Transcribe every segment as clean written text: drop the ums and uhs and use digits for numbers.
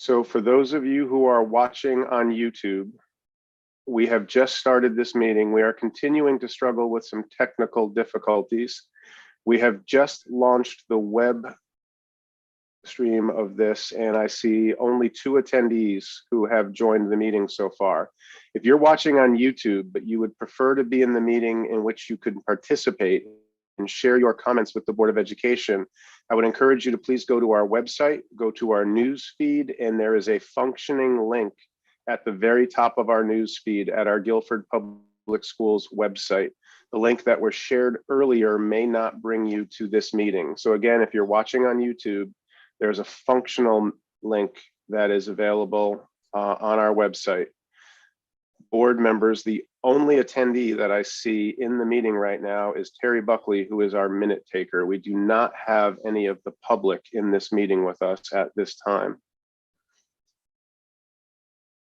So for those of you who are watching on YouTube, we have just started this meeting. We are continuing to struggle with some technical difficulties. We have just launched the web stream of this, and I see only 2 attendees who have joined the meeting so far. If you're watching on YouTube, but you would prefer to be in the meeting in which you could participate and share your comments with the Board of Education, I would encourage you to please go to our website, go to our news feed, and there is a functioning link at the very top of our news feed at our Guilford Public Schools website. The link that was shared earlier may not bring you to this meeting. So again, if you're watching on YouTube, there's a functional link that is available on our website. Board members, the only attendee that I see in the meeting right now is Terry Buckley, who is our minute taker. We do not have any of the public in this meeting with us at this time.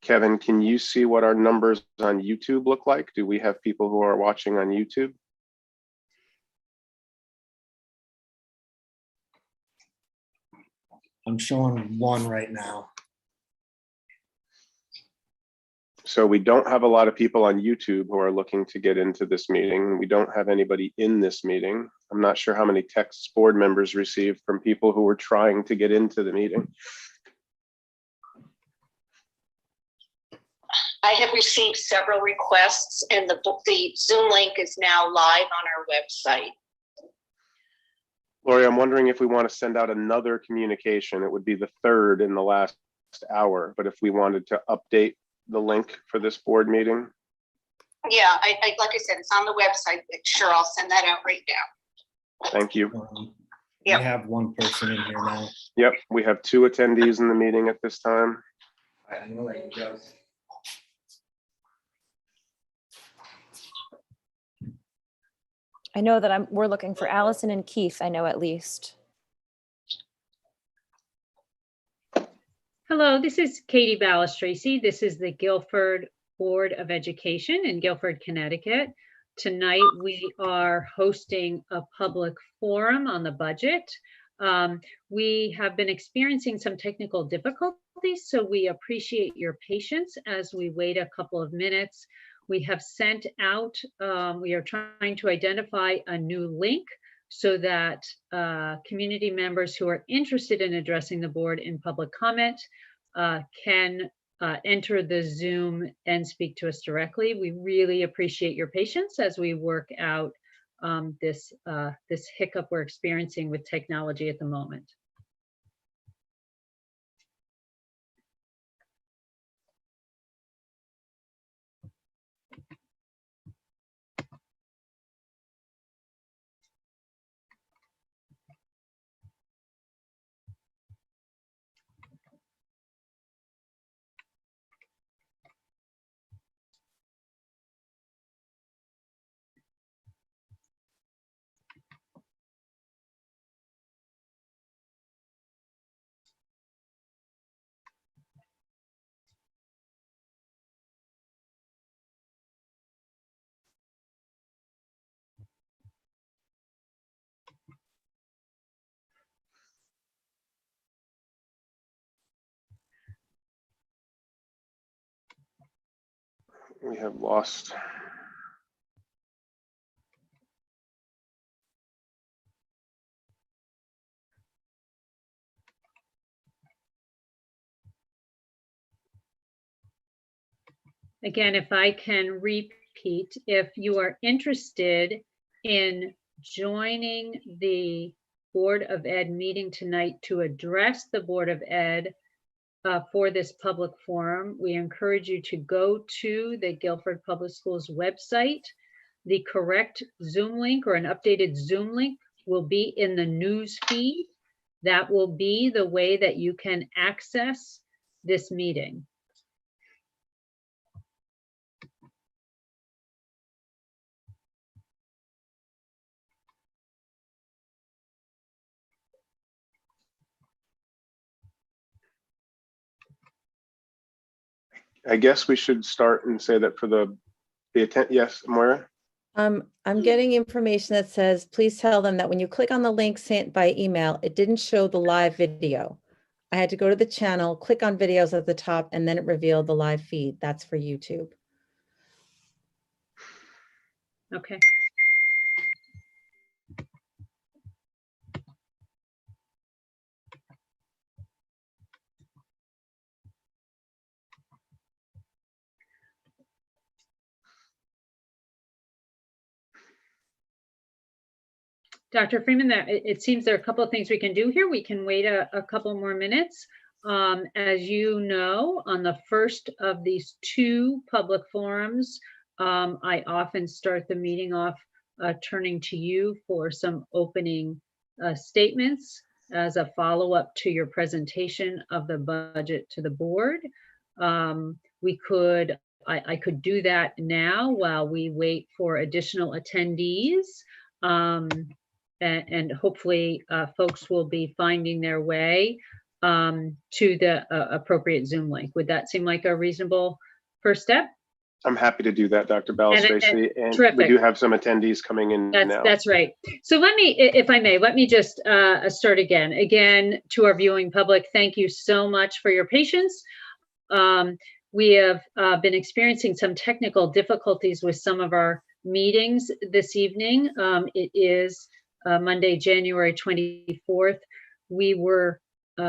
Kevin, can you see what our numbers on YouTube look like? Do we have people who are watching on YouTube? I'm showing 1 right now. So we don't have a lot of people on YouTube who are looking to get into this meeting. We don't have anybody in this meeting. I'm not sure how many texts board members received from people who were trying to get into the meeting. I have received several requests, and the Zoom link is now live on our website. Lori, I'm wondering if we want to send out another communication. It would be the 3rd in the last hour, but if we wanted to update the link for this board meeting. Yeah, like I said, it's on the website. Sure, I'll send that out right now. Thank you. Yep. We have 1 person in here now. Yep, we have 2 attendees in the meeting at this time. I'm gonna let you go. I know that we're looking for Allison and Keith, I know at least. Hello, this is Katie Ballas-Tracy. This is the Guilford Board of Education in Guilford, Connecticut. Tonight, we are hosting a public forum on the budget. We have been experiencing some technical difficulties, so we appreciate your patience as we wait a couple of minutes. We have sent out, we are trying to identify a new link so that community members who are interested in addressing the board in public comment can enter the Zoom and speak to us directly. We really appreciate your patience as we work out this hiccup we're experiencing with technology at the moment. We have lost. Again, if I can repeat, if you are interested in joining the Board of Ed meeting tonight to address the Board of Ed for this public forum, we encourage you to go to the Guilford Public Schools website. The correct Zoom link or an updated Zoom link will be in the news feed. That will be the way that you can access this meeting. I guess we should start and say that for the attempt. Yes, Moira? I'm getting information that says, please tell them that when you click on the link sent by email, it didn't show the live video. I had to go to the channel, click on videos at the top, and then it revealed the live feed. That's for YouTube. Okay. Dr. Freeman, it seems there are a couple of things we can do here. We can wait a couple more minutes. As you know, on the first of these two public forums, I often start the meeting off turning to you for some opening statements as a follow-up to your presentation of the budget to the board. I could do that now while we wait for additional attendees. And hopefully folks will be finding their way to the appropriate Zoom link. Would that seem like a reasonable first step? I'm happy to do that, Dr. Balistraci, and terrific. we do have some attendees coming in now. That's right. So let me, if I may, let me just start again. Again, to our viewing public, thank you so much for your patience. We have been experiencing some technical difficulties with some of our meetings this evening. It is Monday, January 24th. We were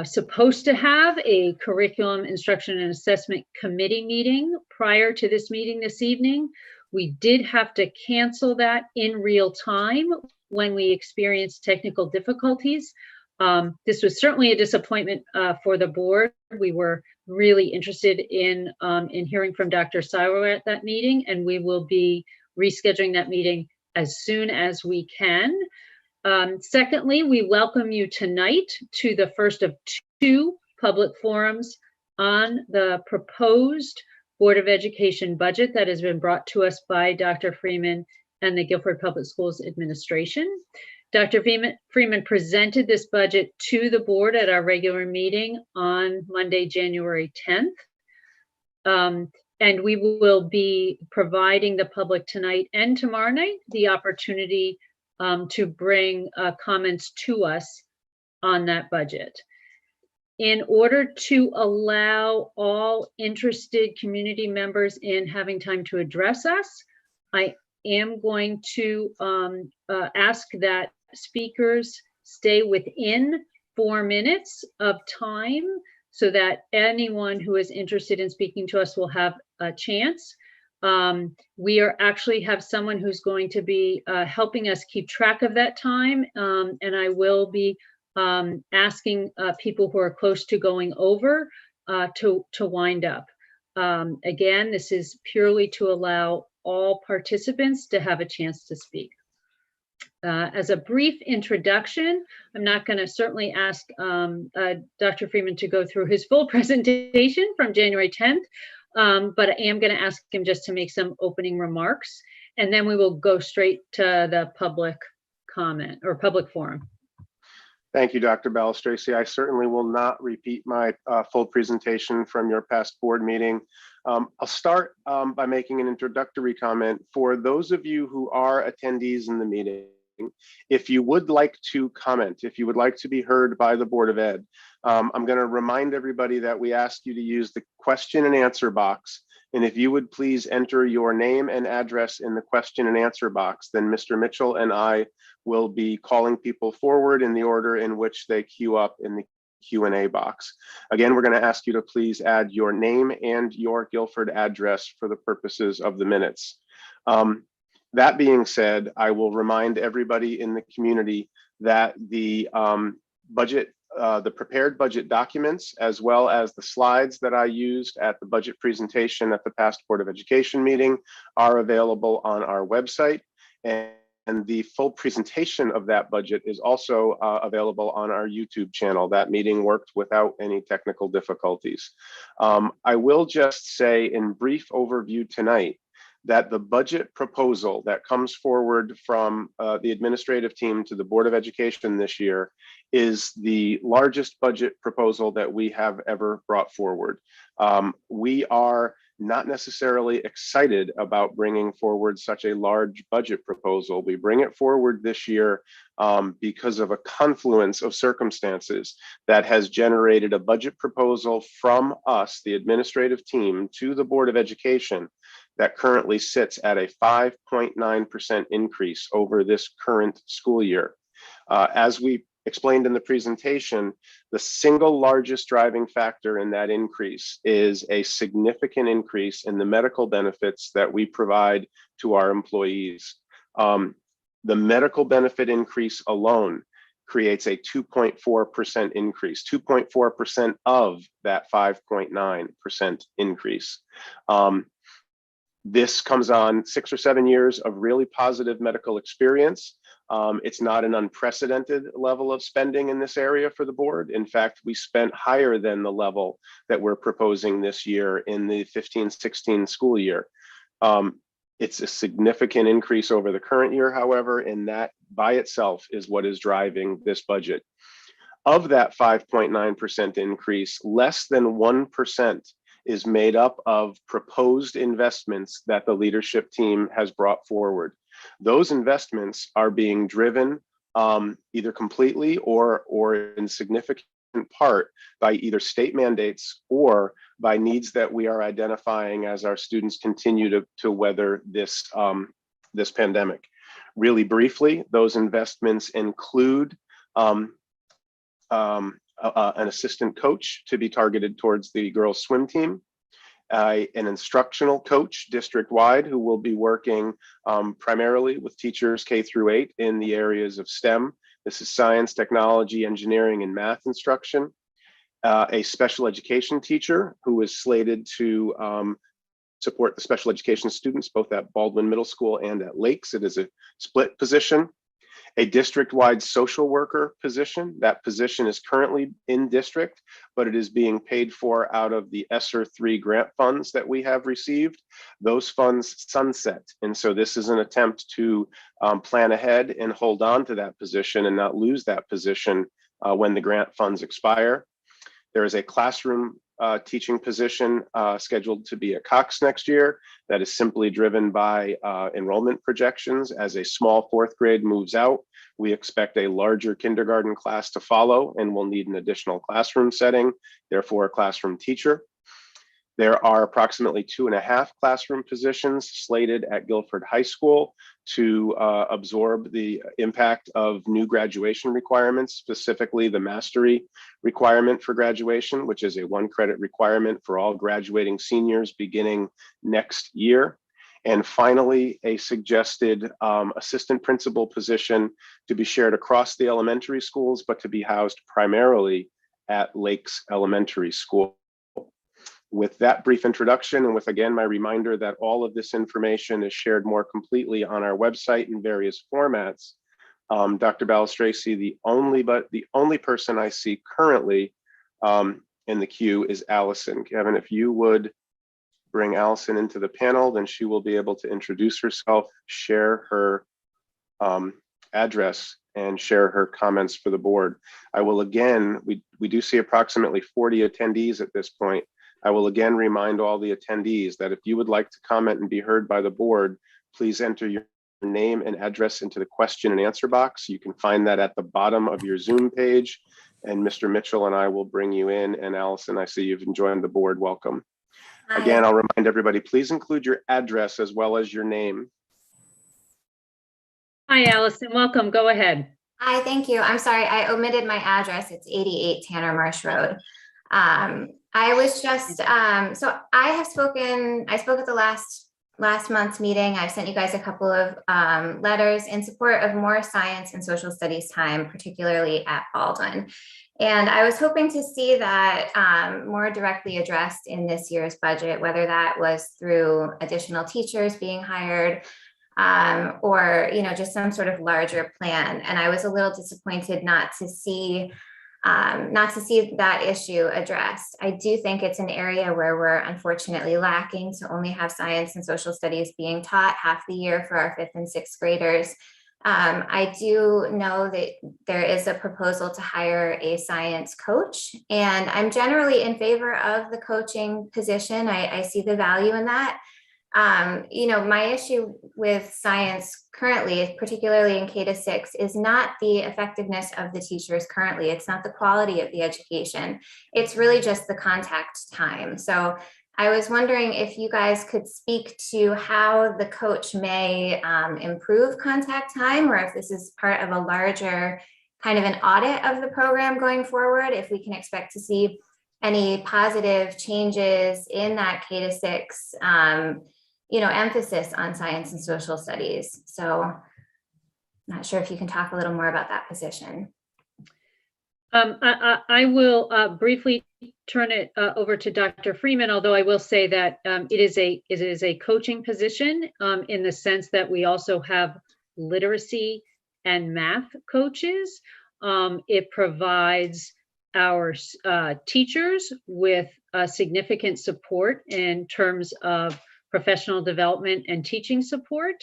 supposed to have a curriculum instruction and assessment committee meeting prior to this meeting this evening. We did have to cancel that in real time when we experienced technical difficulties. This was certainly a disappointment for the board. We were really interested in hearing from Dr. Sauer at that meeting, and we will be rescheduling that meeting as soon as we can. Secondly, we welcome you tonight to the first of two public forums on the proposed Board of Education budget that has been brought to us by Dr. Freeman and the Guilford Public Schools Administration. Dr. Freeman presented this budget to the board at our regular meeting on Monday, January 10th. And we will be providing the public tonight and tomorrow night the opportunity to bring comments to us on that budget. In order to allow all interested community members in having time to address us, I am going to ask that speakers stay within 4 minutes of time so that anyone who is interested in speaking to us will have a chance. We actually have someone who's going to be helping us keep track of that time, and I will be asking people who are close to going over to wind up. Again, this is purely to allow all participants to have a chance to speak. As a brief introduction, I'm not going to certainly ask Dr. Freeman to go through his full presentation from January 10th. But I am going to ask him just to make some opening remarks, and then we will go straight to the public comment or public forum. Thank you, Dr. Balistraci. I certainly will not repeat my full presentation from your past board meeting. I'll start by making an introductory comment. For those of you who are attendees in the meeting, if you would like to comment, if you would like to be heard by the Board of Ed, I'm going to remind everybody that we ask you to use the question and answer box. And if you would please enter your name and address in the question and answer box, then Mr. Mitchell and I will be calling people forward in the order in which they queue up in the Q&A box. Again, we're going to ask you to please add your name and your Guilford address for the purposes of the minutes. That being said, I will remind everybody in the community that the prepared budget documents, as well as the slides that I used at the budget presentation at the past Board of Education meeting, are available on our website. And the full presentation of that budget is also available on our YouTube channel. That meeting worked without any technical difficulties. I will just say in brief overview tonight that the budget proposal that comes forward from the administrative team to the Board of Education this year is the largest budget proposal that we have ever brought forward. We are not necessarily excited about bringing forward such a large budget proposal. We bring it forward this year because of a confluence of circumstances that has generated a budget proposal from us, the administrative team, to the Board of Education that currently sits at a 5.9% increase over this current school year. As we explained in the presentation, the single largest driving factor in that increase is a significant increase in the medical benefits that we provide to our employees. The medical benefit increase alone creates a 2.4% increase, 2.4% of that 5.9% increase. This comes on 6 or 7 years of really positive medical experience. It's not an unprecedented level of spending in this area for the board. In fact, we spent higher than the level that we're proposing this year in the 15-16 school year. It's a significant increase over the current year, however, and that by itself is what is driving this budget. Of that 5.9% increase, less than 1% is made up of proposed investments that the leadership team has brought forward. Those investments are being driven either completely or in significant part by either state mandates or by needs that we are identifying as our students continue to weather this, this pandemic. Really briefly, those investments include an assistant coach to be targeted towards the girls swim team, an instructional coach district-wide who will be working primarily with teachers K-8 in the areas of STEM. This is science, technology, engineering, and math instruction. A special education teacher who is slated to support the special education students both at Baldwin Middle School and at Lakes. It is a split position. A district-wide social worker position. That position is currently in district, but it is being paid for out of the ESSER 3 grant funds that we have received. Those funds sunset, and so this is an attempt to plan ahead and hold on to that position and not lose that position when the grant funds expire. There is a classroom teaching position scheduled to be at Cox next year. That is simply driven by enrollment projections. As a small 4th grade moves out, we expect a larger kindergarten class to follow and will need an additional classroom setting, therefore a classroom teacher. There are approximately 2.5 classroom positions slated at Guilford High School to absorb the impact of new graduation requirements, specifically the mastery requirement for graduation, which is a 1-credit requirement for all graduating seniors beginning next year. And finally, a suggested assistant principal position to be shared across the elementary schools, but to be housed primarily at Lakes Elementary School. With that brief introduction, and with again my reminder that all of this information is shared more completely on our website in various formats, Dr. Balistraci, the only person I see currently in the queue is Allison. Kevin, if you would bring Allison into the panel, then she will be able to introduce herself, share her address, and share her comments for the board. I will again, we do see approximately 40 attendees at this point. I will again remind all the attendees that if you would like to comment and be heard by the board, please enter your name and address into the question and answer box. You can find that at the bottom of your Zoom page, and Mr. Mitchell and I will bring you in. And Allison, I see you've joined the board. Welcome. Hi. Again, I'll remind everybody, please include your address as well as your name. Hi, Allison. Welcome. Go ahead. Hi, thank you. I'm sorry, I omitted my address. It's 88 Tanner Marsh Road. I was just, so I spoke at the last month's meeting. I've sent you guys a couple of letters in support of more science and social studies time, particularly at Baldwin. And I was hoping to see that more directly addressed in this year's budget, whether that was through additional teachers being hired, or, you know, just some sort of larger plan. And I was a little disappointed not to see that issue addressed. I do think it's an area where we're unfortunately lacking to only have science and social studies being taught half the year for our 5th and 6th graders. I do know that there is a proposal to hire a science coach, and I'm generally in favor of the coaching position. I see the value in that. My issue with science currently, particularly in K-6, is not the effectiveness of the teachers currently. It's not the quality of the education. It's really just the contact time. So I was wondering if you guys could speak to how the coach may improve contact time, or if this is part of a larger kind of an audit of the program going forward, if we can expect to see any positive changes in that K-6 emphasis on science and social studies. So not sure if you can talk a little more about that position. I will briefly turn it over to Dr. Freeman, although I will say that it is a coaching position in the sense that we also have literacy and math coaches. It provides our teachers with significant support in terms of professional development and teaching support,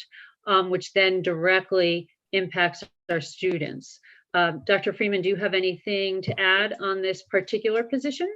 which then directly impacts our students. Dr. Freeman, do you have anything to add on this particular position?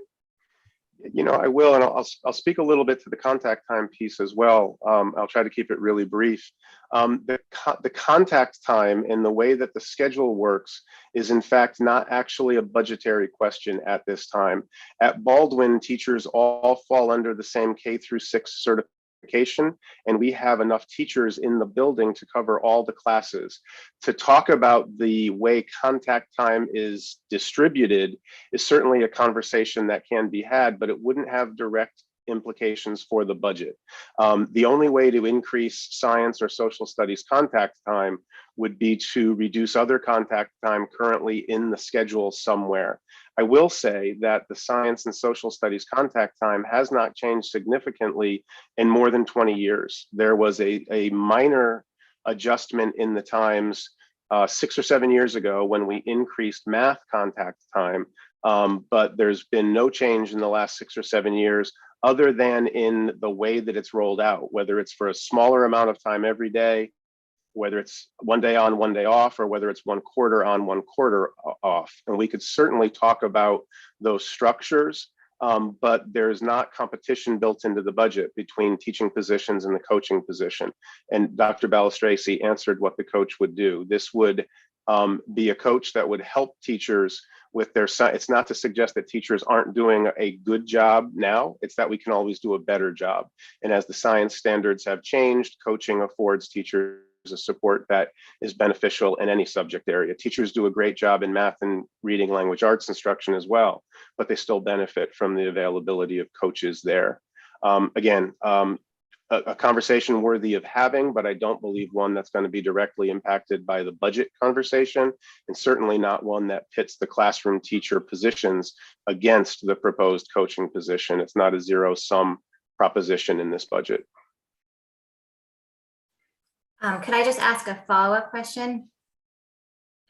I will, and I'll speak a little bit to the contact time piece as well. I'll try to keep it really brief. The contact time and the way that the schedule works is in fact not actually a budgetary question at this time. At Baldwin, teachers all fall under the same K-6 certification, and we have enough teachers in the building to cover all the classes. To talk about the way contact time is distributed is certainly a conversation that can be had, but it wouldn't have direct implications for the budget. The only way to increase science or social studies contact time would be to reduce other contact time currently in the schedule somewhere. I will say that the science and social studies contact time has not changed significantly in more than 20 years. There was a minor adjustment in the times 6 or 7 years ago when we increased math contact time, but there's been no change in the last 6 or 7 years other than in the way that it's rolled out, whether it's for a smaller amount of time every day, whether it's one day on, one day off, or whether it's 1 quarter on, 1 quarter off. And we could certainly talk about those structures, but there's not competition built into the budget between teaching positions and the coaching position. And Dr. Balistraci answered what the coach would do. This would be a coach that would help teachers with their, it's not to suggest that teachers aren't doing a good job now, it's that we can always do a better job. And as the science standards have changed, coaching affords teachers a support that is beneficial in any subject area. Teachers do a great job in math and reading language arts instruction as well, but they still benefit from the availability of coaches there. Again, a conversation worthy of having, but I don't believe one that's going to be directly impacted by the budget conversation, and certainly not one that pits the classroom teacher positions against the proposed coaching position. It's not a zero-sum proposition in this budget. Could I just ask a follow-up question?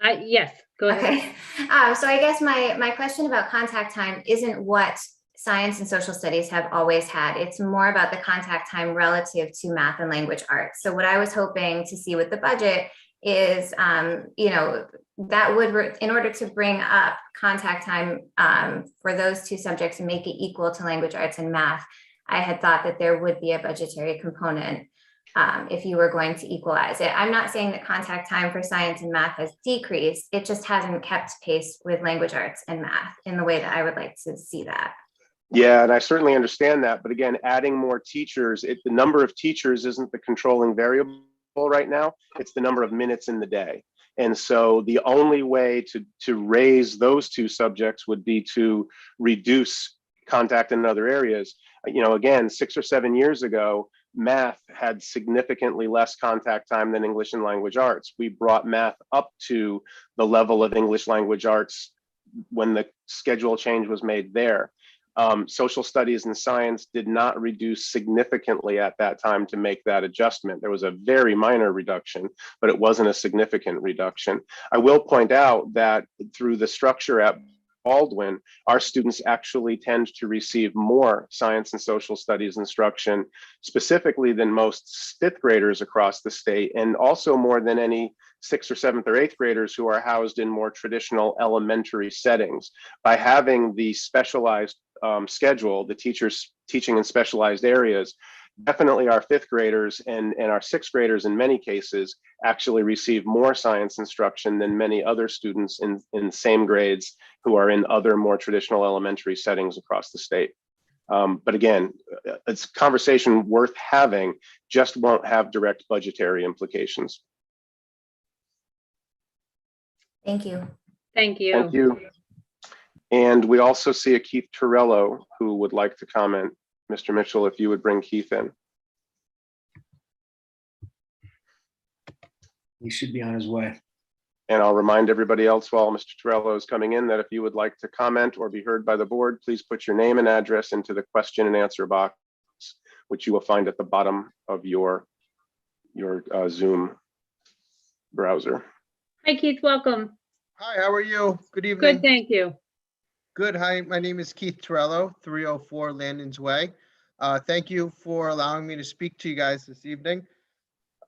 Yes, go ahead. Okay. So I guess my question about contact time isn't what science and social studies have always had. It's more about the contact time relative to math and language arts. So what I was hoping to see with the budget is, that would, in order to bring up contact time for those two subjects and make it equal to language arts and math, I had thought that there would be a budgetary component if you were going to equalize it. I'm not saying that contact time for science and math has decreased. It just hasn't kept pace with language arts and math in the way that I would like to see that. Yeah, and I certainly understand that. But again, adding more teachers, the number of teachers isn't the controlling variable right now. It's the number of minutes in the day. And so the only way to raise those two subjects would be to reduce contact in other areas. Again, 6 or 7 years ago, math had significantly less contact time than English and language arts. We brought math up to the level of English language arts when the schedule change was made there. Social studies and science did not reduce significantly at that time to make that adjustment. There was a very minor reduction, but it wasn't a significant reduction. I will point out that through the structure at Baldwin, our students actually tend to receive more science and social studies instruction specifically than most fifth graders across the state, and also more than any sixth or seventh or eighth graders who are housed in more traditional elementary settings. By having the specialized schedule, the teachers teaching in specialized areas, definitely our fifth graders and our sixth graders in many cases actually receive more science instruction than many other students in same grades who are in other more traditional elementary settings across the state. But again, it's a conversation worth having, just won't have direct budgetary implications. Thank you. Thank you. Thank you. And we also see a Keith Torello who would like to comment. Mr. Mitchell, if you would bring Keith in. He should be on his way. And I'll remind everybody else while Mr. Torello is coming in that if you would like to comment or be heard by the board, please put your name and address into the question and answer box, which you will find at the bottom of your Zoom browser. Hi, Keith, welcome. Hi, how are you? Good evening. Good, thank you. Good. Hi, my name is Keith Torello, 304 Landon's Way. Thank you for allowing me to speak to you guys this evening.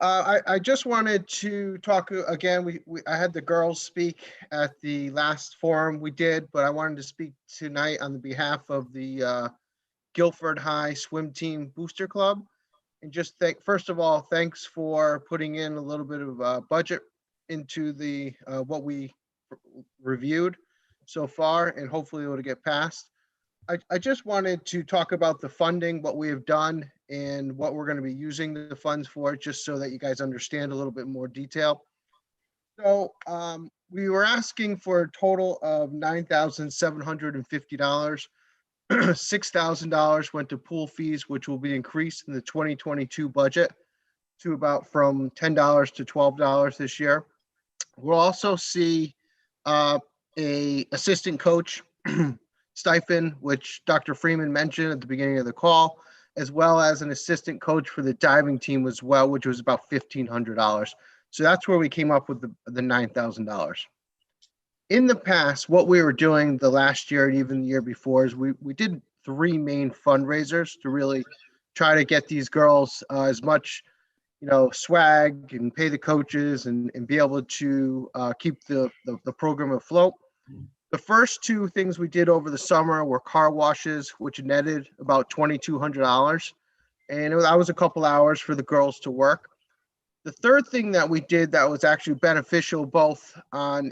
I just wanted to talk again. I had the girls speak at the last forum we did, but I wanted to speak tonight on the behalf of the Guilford High Swim Team Booster Club. And just first of all, thanks for putting in a little bit of budget into the what we reviewed so far, and hopefully it'll get passed. I just wanted to talk about the funding, what we have done, and what we're going to be using the funds for, just so that you guys understand a little bit more detail. So we were asking for a total of $9,750. $6,000 went to pool fees, which will be increased in the 2022 budget to about from $10 to $12 this year. We'll also see a assistant coach stipend, which Dr. Freeman mentioned at the beginning of the call, as well as an assistant coach for the diving team as well, which was about $1,500. So that's where we came up with the $9,000. In the past, what we were doing the last year and even the year before is we did 3 main fundraisers to really try to get these girls as much swag and pay the coaches and be able to keep the program afloat. The first 2 things we did over the summer were car washes, which netted about $2,200. And that was a couple hours for the girls to work. The third thing that we did that was actually beneficial, both on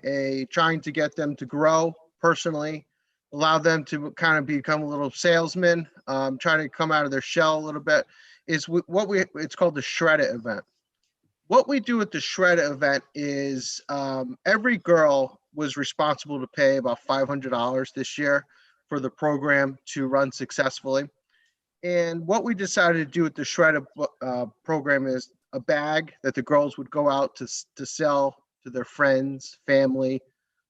trying to get them to grow personally, allow them to kind of become a little salesman, trying to come out of their shell a little bit, is it's called the Shred It event. What we do at the Shred It event is every girl was responsible to pay about $500 this year for the program to run successfully. And what we decided to do with the Shred It program is a bag that the girls would go out to sell to their friends, family,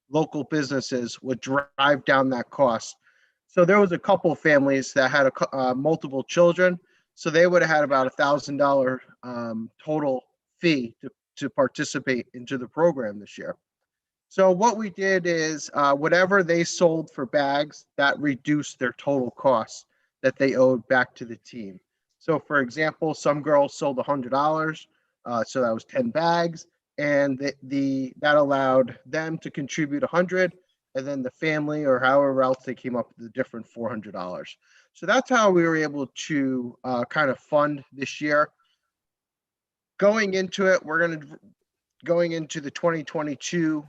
local businesses, would drive down that cost. So there was a couple of families that had multiple children. So they would have had about $1,000 total fee to participate into the program this year. So what we did is whatever they sold for bags, that reduced their total costs that they owed back to the team. So for example, some girls sold $100, so that was 10 bags, and that allowed them to contribute $100, and then the family or however else they came up with the different $400. So that's how we were able to kind of fund this year. Going into it, going into the 2022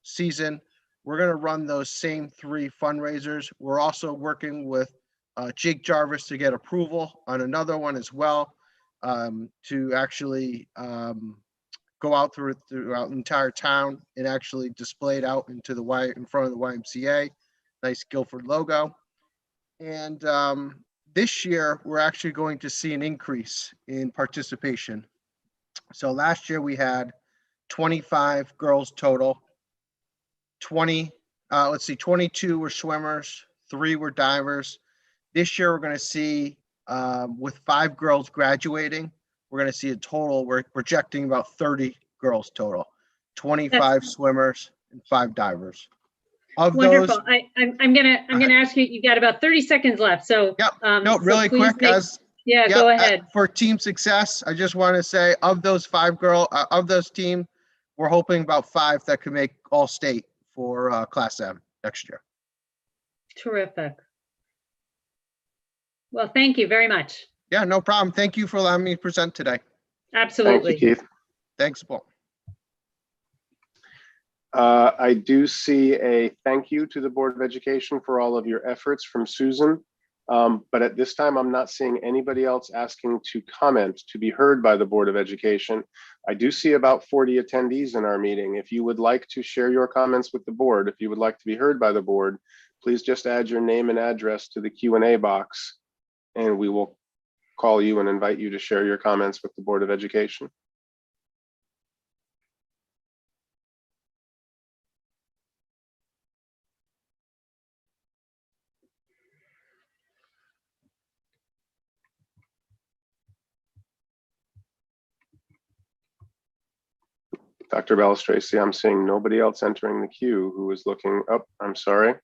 season, we're going to run those same 3 fundraisers. We're also working with Jake Jarvis to get approval on another one as well, to actually go out throughout the entire town and actually display it out in front of the YMCA. Nice Guilford logo. And this year, we're actually going to see an increase in participation. So last year we had 25 girls total. 22 were swimmers, 3 were divers. This year we're going to see, with 5 girls graduating, we're going to see a total, we're projecting about 30 girls total, 25 swimmers and 5 divers. Of Wonderful. those, I'm gonna ask you. You've got about 30 seconds left. So yep. so Really quick, go ahead. for team success, I just want to say of those 5 of those team, we're hoping about 5 that could make all state for Class M next year. Terrific. Well, thank you very much. Yeah, no problem. Thank you for allowing me to present today. Thank you, Absolutely. Keith. Thanks, Paul. I do see a thank you to the Board of Education for all of your efforts from Susan. But at this time, I'm not seeing anybody else asking to comment to be heard by the Board of Education. I do see about 40 attendees in our meeting. If you would like to share your comments with the board, if you would like to be heard by the board, please just add your name and address to the Q&A box, and we will call you and invite you to share your comments with the Board of Education. Dr. Balistraci, I'm seeing nobody else entering the queue who is looking up. I'm sorry.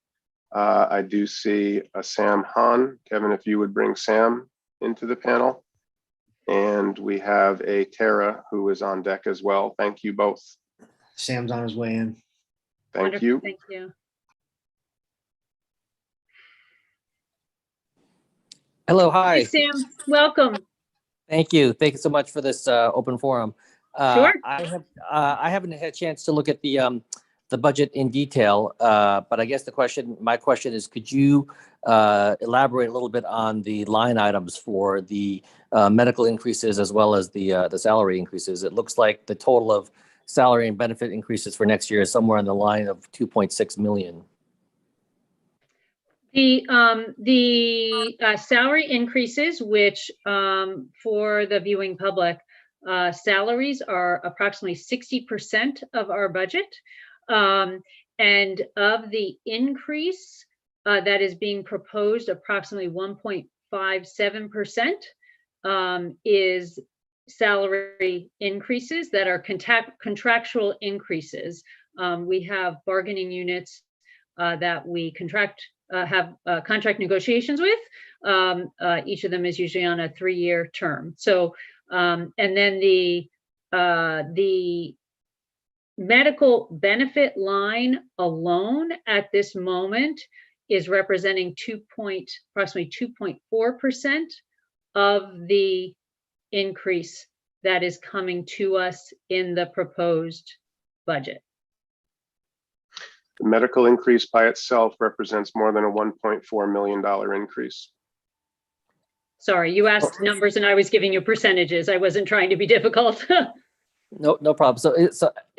I do see a Sam Hahn. Kevin, if you would bring Sam into the panel. And we have a Tara who is on deck as well. Thank you both. Sam's on his way in. Thank Wonderful. you. Thank you. Hello, Hi, hi. Sam. Welcome. Thank you. Thank you so much for this open forum. Sure. I haven't had a chance to look at the budget in detail, but I guess my question is, could you elaborate a little bit on the line items for the medical increases as well as the salary increases? It looks like the total of salary and benefit increases for next year is somewhere in the line of 2.6 million. The salary increases, which for the viewing public, salaries are approximately 60% of our budget. And of the increase that is being proposed, approximately 1.57% is salary increases that are contractual increases. We have bargaining units that we have contract negotiations with. Each of them is usually on a 3-year term. So, and then the medical benefit line alone at this moment is representing approximately 2.4% of the increase that is coming to us in the proposed budget. The medical increase by itself represents more than a $1.4 million increase. Sorry, you asked numbers and I was giving you percentages. I wasn't trying to be difficult. No problem. So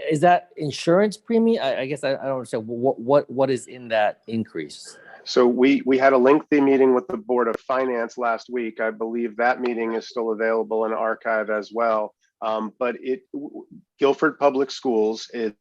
is that insurance premium? I guess I don't understand what is in that increase. So we had a lengthy meeting with the Board of Finance last week. I believe that meeting is still available in archive as well. But Guilford Public Schools is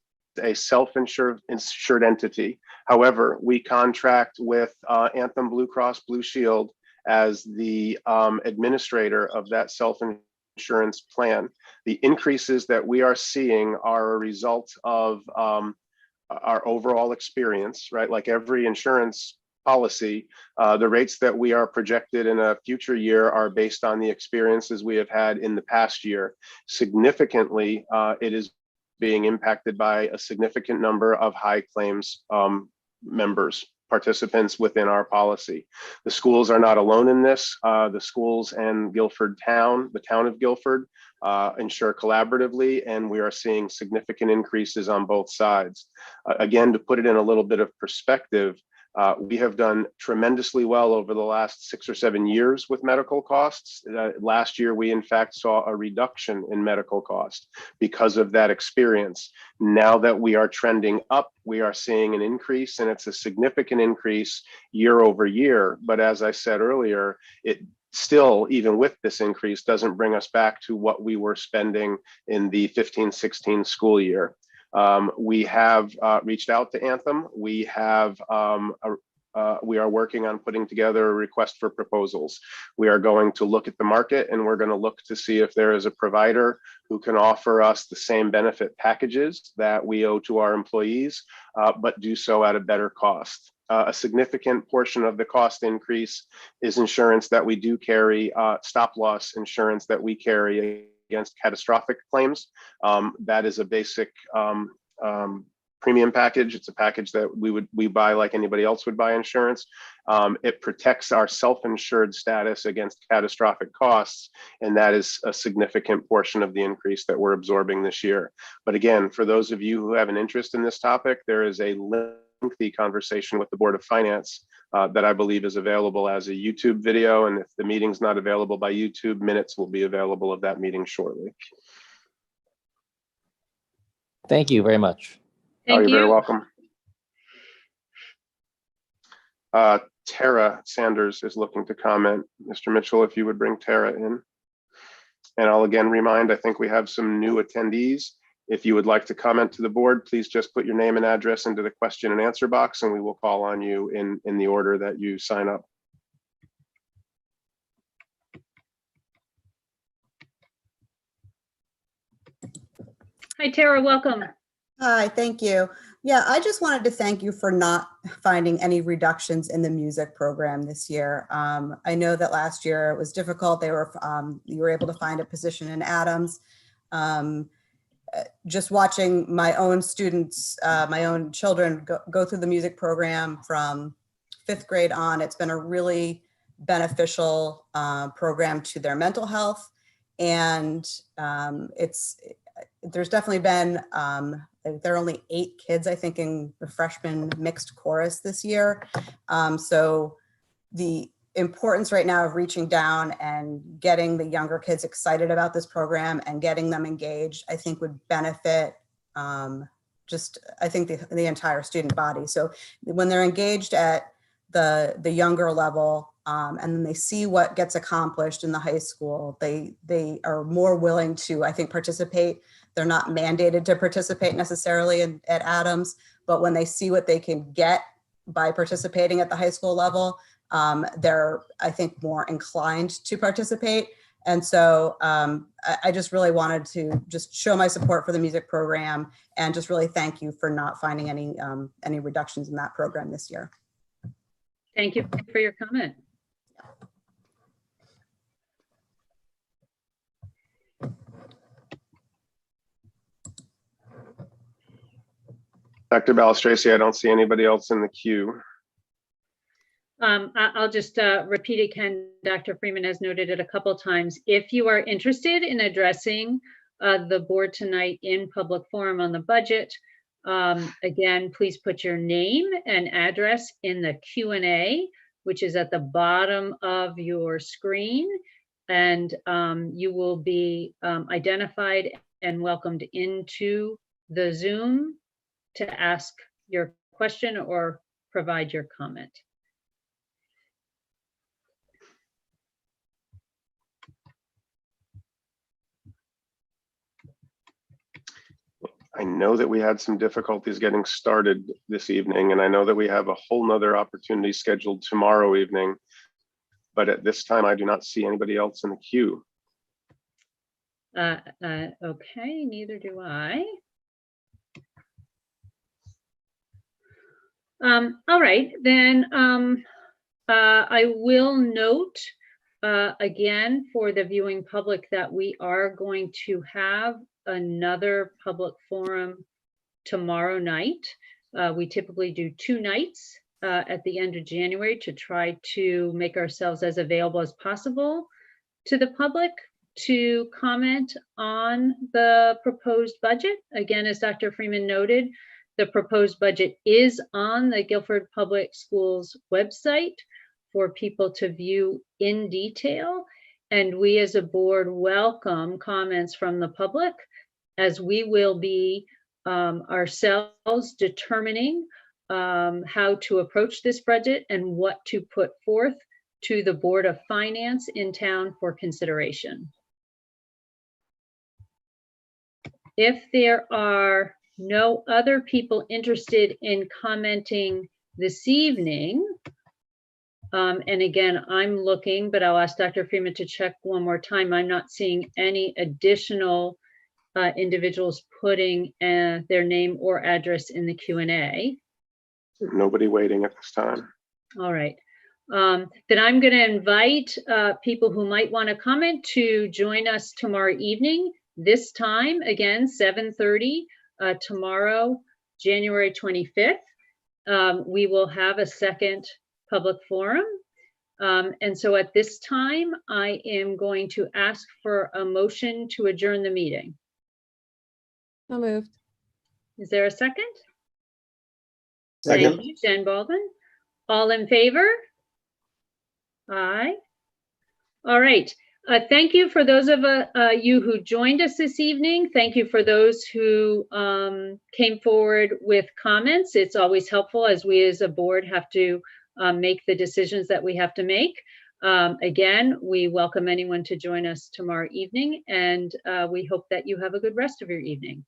a self-insured entity. However, we contract with Anthem Blue Cross Blue Shield as the administrator of that self-insurance plan. The increases that we are seeing are a result of our overall experience, right? Like every insurance policy, the rates that we are projected in a future year are based on the experiences we have had in the past year. Significantly, it is being impacted by a significant number of high claims participants within our policy. The schools are not alone in this. The schools and Guilford Town, the town of Guilford, insure collaboratively, and we are seeing significant increases on both sides. Again, to put it in a little bit of perspective, we have done tremendously well over the last 6 or 7 years with medical costs. Last year, we in fact saw a reduction in medical costs because of that experience. Now that we are trending up, we are seeing an increase, and it's a significant increase year over year. But as I said earlier, it still, even with this increase, doesn't bring us back to what we were spending in the 15-16 school year. We have reached out to Anthem. We are working on putting together a request for proposals. We are going to look at the market, and we're going to look to see if there is a provider who can offer us the same benefit packages that we owe to our employees, but do so at a better cost. A significant portion of the cost increase is insurance that we do carry, stop loss insurance that we carry against catastrophic claims. That is a basic premium package. It's a package that we buy like anybody else would buy insurance. It protects our self-insured status against catastrophic costs, and that is a significant portion of the increase that we're absorbing this year. But again, for those of you who have an interest in this topic, there is a lengthy conversation with the Board of Finance that I believe is available as a YouTube video, and if the meeting's not available by YouTube, minutes will be available of that meeting shortly. Thank you very much. You're Thank very you. welcome. Tara Sanders is looking to comment. Mr. Mitchell, if you would bring Tara in. And I'll again remind, I think we have some new attendees. If you would like to comment to the board, please just put your name and address into the question and answer box, and we will call on you in the order that you sign up. Hi, Tara, welcome. Hi, thank you. Yeah, I just wanted to thank you for not finding any reductions in the music program this year. I know that last year it was difficult. You were able to find a position in Adams. Just watching my own students, my own children go through the music program from 5th grade on, it's been a really beneficial program to their mental health. And there's definitely been, there are only 8 kids, I think, in the freshman mixed chorus this year. So the importance right now of reaching down and getting the younger kids excited about this program and getting them engaged, I think would benefit I think the entire student body. So when they're engaged at the younger level, and then they see what gets accomplished in the high school, they are more willing to, I think, participate. They're not mandated to participate necessarily at Adams, but when they see what they can get by participating at the high school level, they're, I think, more inclined to participate. And so I just really wanted to just show my support for the music program and just really thank you for not finding any reductions in that program this year. Thank you for your comment. Dr. Balistraci, I don't see anybody else in the queue. I'll just repeat again, Dr. Freeman has noted it a couple times. If you are interested in addressing the board tonight in public forum on the budget, again, please put your name and address in the Q&A, which is at the bottom of your screen, and you will be identified and welcomed into the Zoom to ask your question or provide your comment. I know that we had some difficulties getting started this evening, and I know that we have a whole nother opportunity scheduled tomorrow evening, but at this time, I do not see anybody else in the queue. Okay, neither do I. All right, then I will note again for the viewing public that we are going to have another public forum tomorrow night. We typically do 2 nights at the end of January to try to make ourselves as available as possible to the public to comment on the proposed budget. Again, as Dr. Freeman noted, the proposed budget is on the Guilford Public Schools website for people to view in detail. And we as a board welcome comments from the public, as we will be ourselves determining how to approach this budget and what to put forth to the Board of Finance in town for consideration. If there are no other people interested in commenting this evening, and again, I'm looking, but I'll ask Dr. Freeman to check one more time. I'm not seeing any additional individuals putting their name or address in the Q&A. Nobody waiting at this time. All right. Then I'm going to invite people who might want to comment to join us tomorrow evening. This time, again, 7:30 tomorrow, January 25th. We will have a second public forum. And so at this time, I am going to ask for a motion to adjourn the meeting. So moved. Is there a second? Second. Thank you, Jen Baldwin. All in favor? Aye. All right. Thank you for those of you who joined us this evening. Thank you for those who came forward with comments. It's always helpful as we as a board have to make the decisions that we have to make. Again, we welcome anyone to join us tomorrow evening, and we hope that you have a good rest of your evening.